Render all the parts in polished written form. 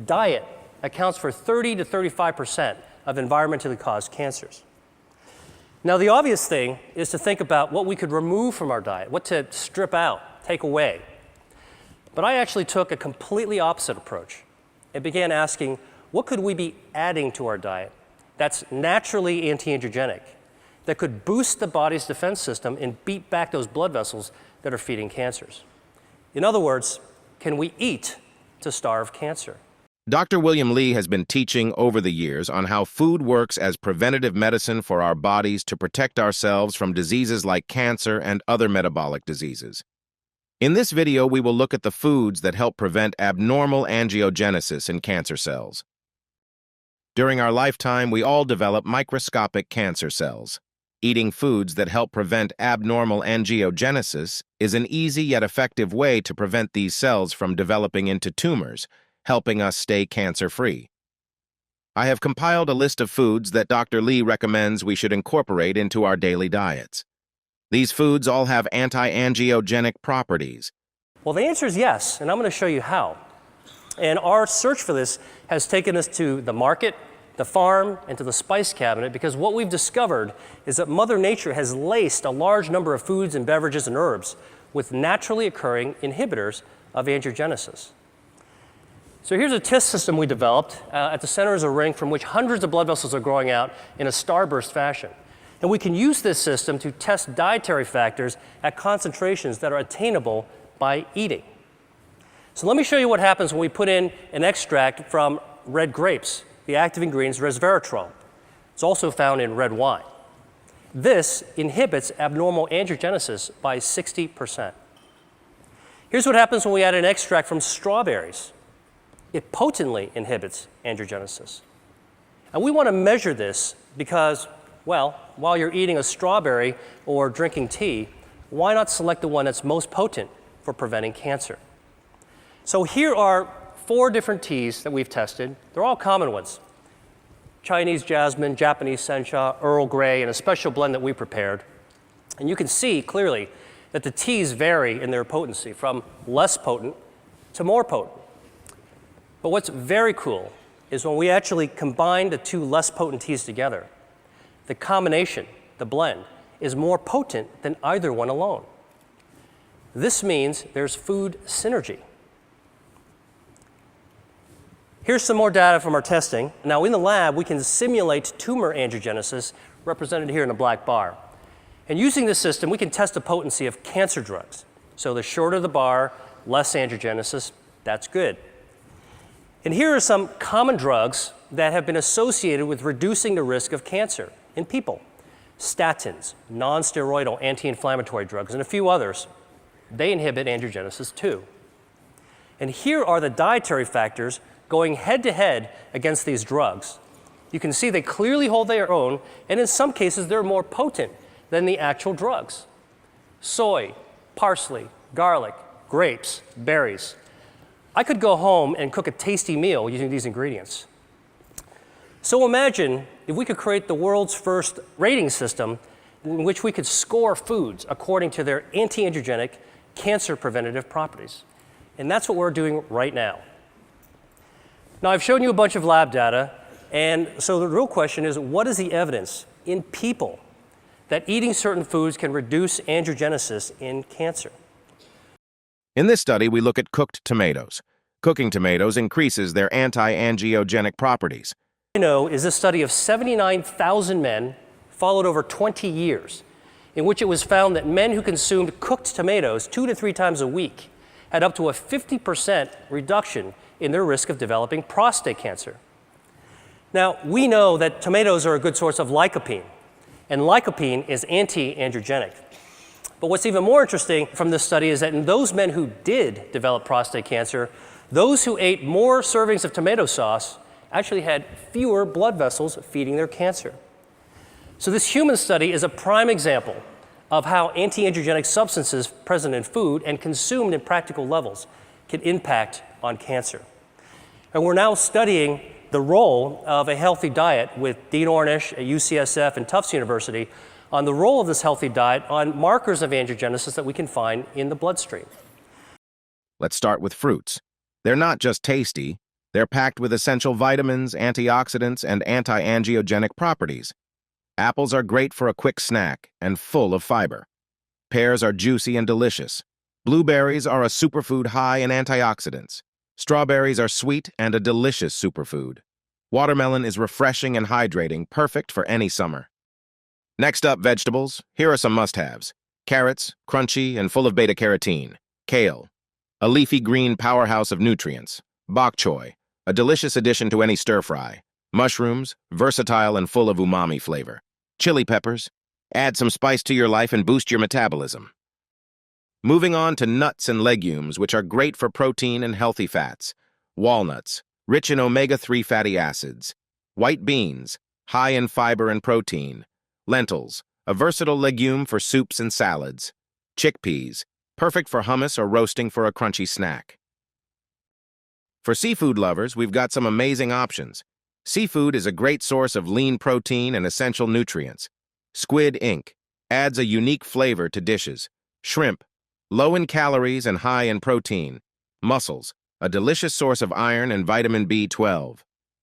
diet accounts for 30 to 35% of environmentally caused cancers. Now, the obvious thing is to think about what we could remove from our diet, what to strip out, take away. But I actually took a completely opposite approach and began asking, what could we be adding to our diet that's naturally anti-angiogenic, that could boost the body's defense system and beat back those blood vessels that are feeding cancers? In other words, can we eat to starve cancer? Dr. William Li has been teaching over the years on how food works as preventative medicine for our bodies to protect ourselves from diseases like cancer and other metabolic diseases. In this video, we will look at the foods that help prevent abnormal angiogenesis in cancer cells. During our lifetime, we all develop microscopic cancer cells. Eating foods that help prevent abnormal angiogenesis is an easy yet effective way to prevent these cells from developing into tumors, helping us stay cancer-free. I have compiled a list of foods that Dr. Li recommends we should incorporate into our daily diets. These foods all have anti-angiogenic properties. Well, the answer is yes, and I'm going to show you how. And our search for this has taken us to the market, the farm, and to the spice cabinet, because what we've discovered is that Mother Nature has laced a large number of foods and beverages and herbs with naturally occurring inhibitors of angiogenesis. So here's a test system we developed. At the center is a ring from which hundreds of blood vessels are growing out in a starburst fashion. And we can use this system to test dietary factors at concentrations that are attainable by eating. So let me show you what happens when we put in an extract from red grapes. The active ingredient is resveratrol. It's also found in red wine. This inhibits abnormal angiogenesis by 60%. Here's what happens when we add an extract from strawberries. It potently inhibits angiogenesis. And we want to measure this because, well, while you're eating a strawberry or drinking tea, why not select the one that's most potent for preventing cancer? So here are 4 different teas that we've tested. They're all common ones: Chinese jasmine, Japanese sencha, Earl Grey, and a special blend that we prepared. And you can see clearly that the teas vary in their potency from less potent to more potent. But what's very cool is when we actually combine the 2 less potent teas together, the combination, the blend, is more potent than either one alone. This means there's food synergy. Here's some more data from our testing. Now, in the lab, we can simulate tumor angiogenesis, represented here in a black bar. And using this system, we can test the potency of cancer drugs. So the shorter the bar, less angiogenesis, that's good. And here are some common drugs that have been associated with reducing the risk of cancer in people: statins, non-steroidal anti-inflammatory drugs, and a few others. They inhibit angiogenesis too. And here are the dietary factors going head-to-head against these drugs. You can see they clearly hold their own, and in some cases they're more potent than the actual drugs. Soy, parsley, garlic, grapes, berries. I could go home and cook a tasty meal using these ingredients. So imagine if we could create the world's first rating system in which we could score foods according to their anti-angiogenic, cancer preventative properties. And that's what we're doing right now. Now, I've shown you a bunch of lab data, and so the real question is, what is the evidence in people that eating certain foods can reduce angiogenesis in cancer? In this study, we look at cooked tomatoes. Cooking tomatoes increases their anti-angiogenic properties. Is a study of 79,000 men followed over 20 years, in which it was found that men who consumed cooked tomatoes 2 to 3 times a week had up to a 50% reduction in their risk of developing prostate cancer. Now, we know that tomatoes are a good source of lycopene, and lycopene is anti-angiogenic. But what's even more interesting from this study is that in those men who did develop prostate cancer, those who ate more servings of tomato sauce actually had fewer blood vessels feeding their cancer. So this human study is a prime example of how anti-angiogenic substances present in food and consumed in practical levels can impact on cancer. And we're now studying the role of a healthy diet with Dean Ornish at UCSF and Tufts University on the role of this healthy diet on markers of angiogenesis that we can find in the bloodstream. Let's start with fruits. They're not just tasty, They're packed with essential vitamins, antioxidants, and anti-angiogenic properties. Apples are great for a quick snack and full of fiber. Pears are juicy and delicious. Blueberries are a superfood high in antioxidants. Strawberries are sweet and a delicious superfood. Watermelon is refreshing and hydrating, perfect for any summer. Next up, vegetables. Here are some must-haves. Carrots, crunchy and full of beta-carotene. Kale, a leafy green powerhouse of nutrients. Bok choy, a delicious addition to any stir-fry. Mushrooms, versatile and full of umami flavor. Chili peppers, add some spice to your life and boost your metabolism. Moving on to nuts and legumes, which are great for protein and healthy fats. Walnuts, rich in omega-3 fatty acids. White beans, high in fiber and protein. Lentils, a versatile legume for soups and salads. Chickpeas, perfect for hummus or roasting for a crunchy snack. For seafood lovers, we've got some amazing options. Seafood is a great source of lean protein and essential nutrients. Squid Ink adds a unique flavor to dishes. Shrimp, low in calories and high in protein. Mussels, a delicious source of iron and vitamin B12.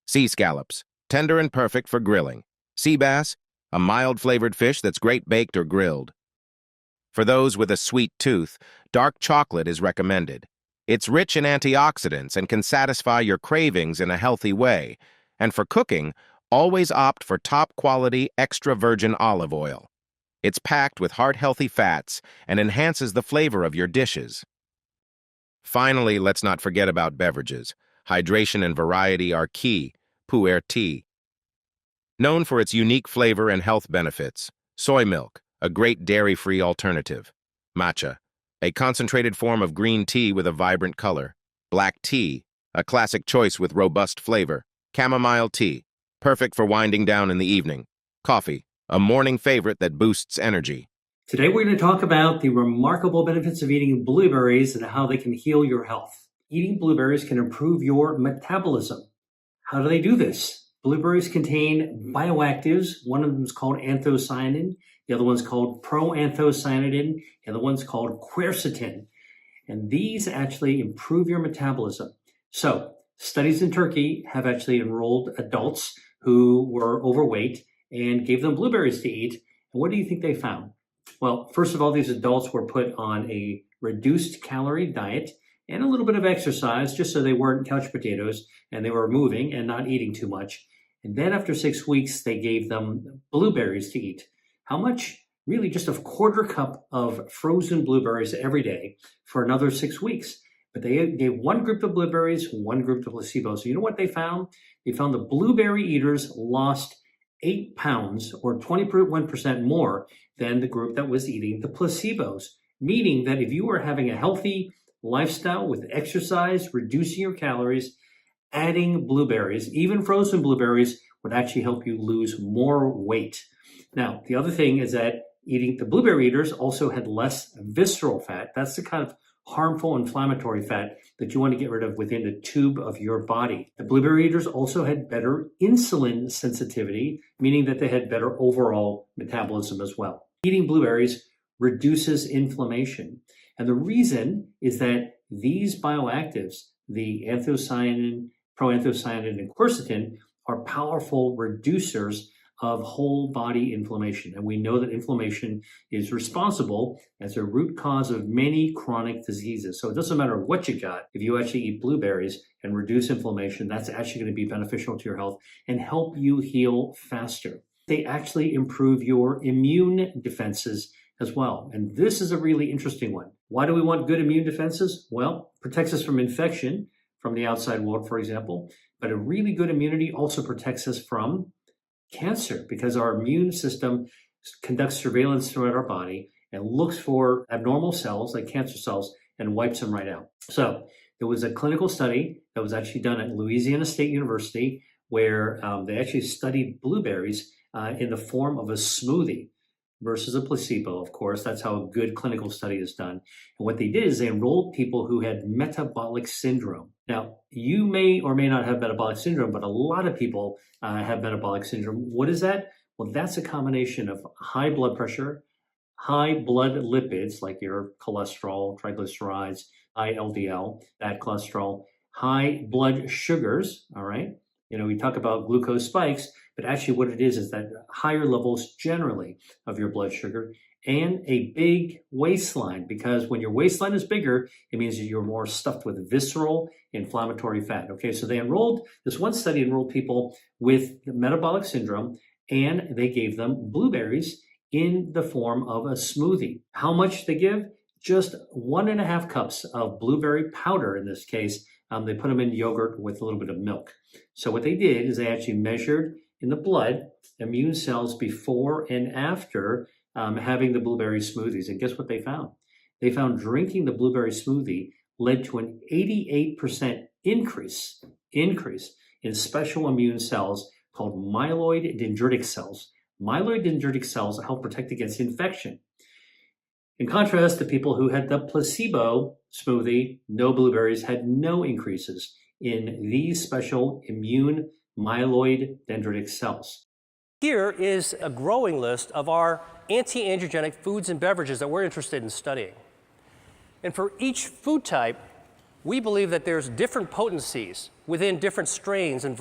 Sea scallops, tender and perfect for grilling. Sea bass, a mild-flavored fish that's great baked or grilled. For those with a sweet tooth, dark chocolate is recommended. It's rich in antioxidants and can satisfy your cravings in a healthy way. And for cooking, always opt for top-quality extra virgin olive oil. It's packed with heart-healthy fats and enhances the flavor of your dishes. Finally, let's not forget about beverages. Hydration and variety are key. Pu'er tea. Known for its unique flavor and health benefits. Soy milk, a great dairy-free alternative. Matcha, a concentrated form of green tea with a vibrant color. Black tea, a classic choice with robust flavor. Chamomile tea, perfect for winding down in the evening. Coffee, a morning favorite that boosts energy. Today we're going to talk about the remarkable benefits of eating blueberries and how they can heal your health. Eating blueberries can improve your metabolism. How do they do this? Blueberries contain bioactives. One of them is called anthocyanin. The other one's called proanthocyanin. The other one's called quercetin. And these actually improve your metabolism. So, studies in Turkey have actually enrolled adults who were overweight and gave them blueberries to eat. And what do you think they found? Well, first of all, these adults were put on a reduced calorie diet and a little bit of exercise just so they weren't couch potatoes and they were moving and not eating too much. And then after 6 weeks, they gave them blueberries to eat. How much? Really just a quarter cup of frozen blueberries every day for another 6 weeks. But they gave one group of blueberries, one group of placebo. So you know what they found? They found the blueberry eaters lost 8 pounds or 21% more than the group that was eating the placebos. Meaning that if you were having a healthy lifestyle with exercise, reducing your calories, adding blueberries, even frozen blueberries, would actually help you lose more weight. Now, the other thing is that eating the blueberry eaters also had less visceral fat. That's the kind of harmful inflammatory fat that you want to get rid of within the tube of your body. The blueberry eaters also had better insulin sensitivity, meaning that they had better overall metabolism as well. Eating blueberries reduces inflammation. And the reason is that these bioactives, the anthocyanin, proanthocyanin, and quercetin, are powerful reducers of whole body inflammation. And we know that inflammation is responsible as a root cause of many chronic diseases. So it doesn't matter what you got, if you actually eat blueberries and reduce inflammation, that's actually going to be beneficial to your health and help you heal faster. They actually improve your immune defenses as well. And this is a really interesting one. Why do we want good immune defenses? Well, protects us from infection from the outside world, for example, but a really good immunity also protects us from cancer, because our immune system conducts surveillance throughout our body and looks for abnormal cells like cancer cells and wipes them right out. So there was a clinical study that was actually done at Louisiana State University where they actually studied blueberries in the form of a smoothie versus a placebo. Of course, that's how a good clinical study is done. And what they did is they enrolled people who had metabolic syndrome. Now, you may or may not have metabolic syndrome, but a lot of people have metabolic syndrome. What is that? Well, that's a combination of high blood pressure, high blood lipids, like your cholesterol, triglycerides, high LDL, bad cholesterol, high blood sugars, all right? We talk about glucose spikes, but actually what it is that higher levels generally of your blood sugar and a big waistline, because when your waistline is bigger, it means that you're more stuffed with visceral inflammatory fat. Okay, so this one study enrolled people with metabolic syndrome, and they gave them blueberries in the form of a smoothie. How much they give? Just 1.5 cups of blueberry powder in this case. They put them in yogurt with a little bit of milk. So what they did is they actually measured in the blood immune cells before and after having the blueberry smoothies. And guess what they found? They found drinking the blueberry smoothie led to an 88% increase in special immune cells called myeloid dendritic cells. Myeloid dendritic cells help protect against infection. In contrast, the people who had the placebo smoothie, no blueberries, had no increases in these special immune myeloid dendritic cells. Here is a growing list of our anti-angiogenic foods and beverages that we're interested in studying. And for each food type, we believe that there's different potencies within different strains and